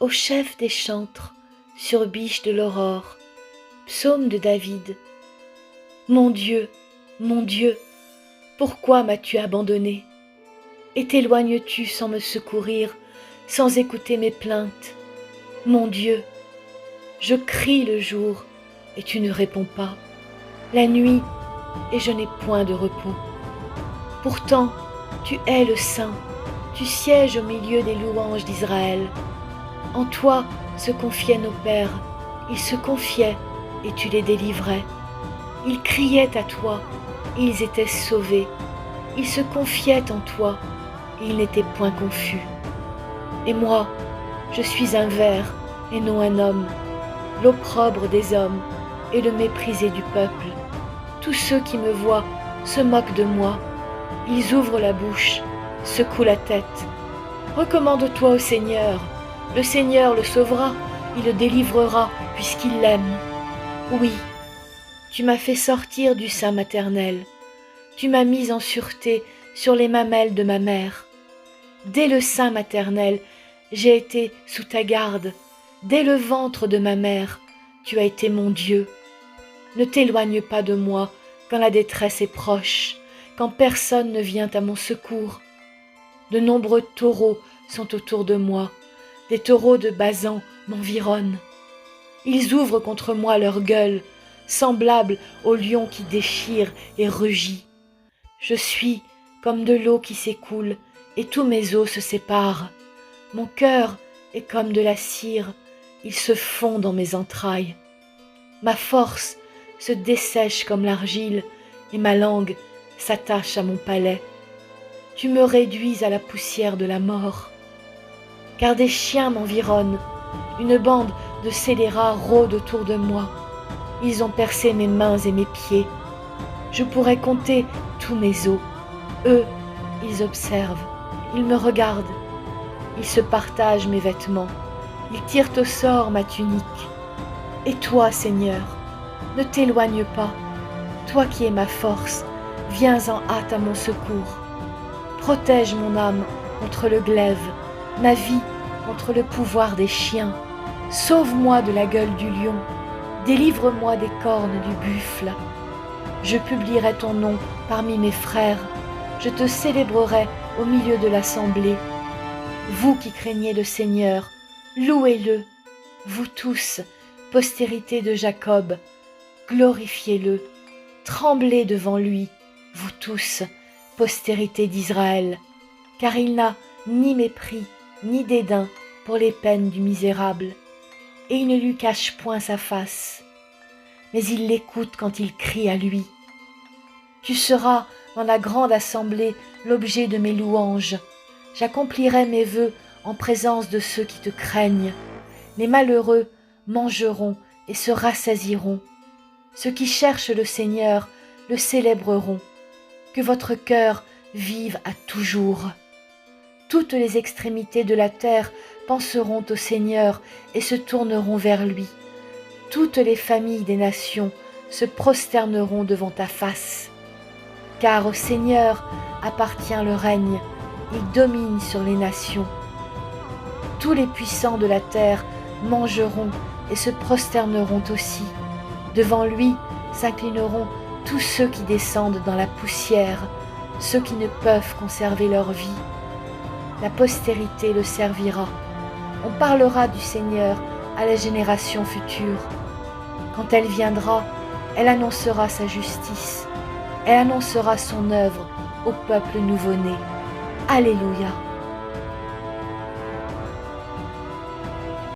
Au chef des chantres, sur biche de l'aurore, psaume de David. Mon Dieu, pourquoi m'as-tu abandonné? Et t'éloignes-tu sans me secourir, sans écouter mes plaintes? Mon Dieu, je crie le jour, et tu ne réponds pas, la nuit, et je n'ai point de repos. Pourtant, tu es le Saint, tu sièges au milieu des louanges d'Israël. En toi se confiaient nos pères, ils se confiaient et tu les délivrais. Ils criaient à toi et ils étaient sauvés. Ils se confiaient en toi et ils n'étaient point confus. Et moi, je suis un ver et non un homme, l'opprobre des hommes et le méprisé du peuple. Tous ceux qui me voient se moquent de moi. Ils ouvrent la bouche, secouent la tête. Recommande-toi au Seigneur. Le Seigneur le sauvera, il le délivrera, puisqu'il l'aime. Oui, tu m'as fait sortir du sein maternel. Tu m'as mise en sûreté sur les mamelles de ma mère. Dès le sein maternel, j'ai été sous ta garde. Dès le ventre de ma mère, tu as été mon Dieu. Ne t'éloigne pas de moi quand la détresse est proche, quand personne ne vient à mon secours. De nombreux taureaux sont autour de moi. Des taureaux de Basan m'environnent. Ils ouvrent contre moi leur gueule, semblables au lion qui déchire et rugit. Je suis comme de l'eau qui s'écoule, et tous mes os se séparent. Mon cœur est comme de la cire, il se fond dans mes entrailles. Ma force se dessèche comme l'argile, et ma langue s'attache à mon palais. Tu me réduis à la poussière de la mort. Car des chiens m'environnent, une bande de scélérats rôde autour de moi. Ils ont percé mes mains et mes pieds. Je pourrais compter tous mes os. Eux, ils observent, ils me regardent. Ils se partagent mes vêtements. Ils tirent au sort ma tunique. Et toi, Seigneur, ne t'éloigne pas. Toi qui es ma force, viens en hâte à mon secours. Protège mon âme contre le glaive, ma vie contre le pouvoir des chiens. Sauve-moi de la gueule du lion, délivre-moi des cornes du buffle. Je publierai ton nom parmi mes frères, je te célébrerai au milieu de l'assemblée. Vous qui craignez le Seigneur, louez-le. Vous tous, postérité de Jacob, glorifiez-le. Tremblez devant lui, vous tous, postérité d'Israël, car il n'a ni mépris, ni dédain pour les peines du misérable, et il ne lui cache point sa face, mais il l'écoute quand il crie à lui. Tu seras dans la grande assemblée l'objet de mes louanges. J'accomplirai mes vœux en présence de ceux qui te craignent. Les malheureux mangeront et se rassasieront. Ceux qui cherchent le Seigneur le célébreront. Que votre cœur vive à toujours. Toutes les extrémités de la terre penseront au Seigneur et se tourneront vers lui. Toutes les familles des nations se prosterneront devant ta face. Car au Seigneur appartient le règne, il domine sur les nations. Tous les puissants de la terre mangeront et se prosterneront aussi. Devant lui s'inclineront tous ceux qui descendent dans la poussière, ceux qui ne peuvent conserver leur vie. La postérité le servira. On parlera du Seigneur à la génération future. Quand elle viendra, elle annoncera sa justice. Elle annoncera son œuvre au peuple nouveau-né. Alléluia.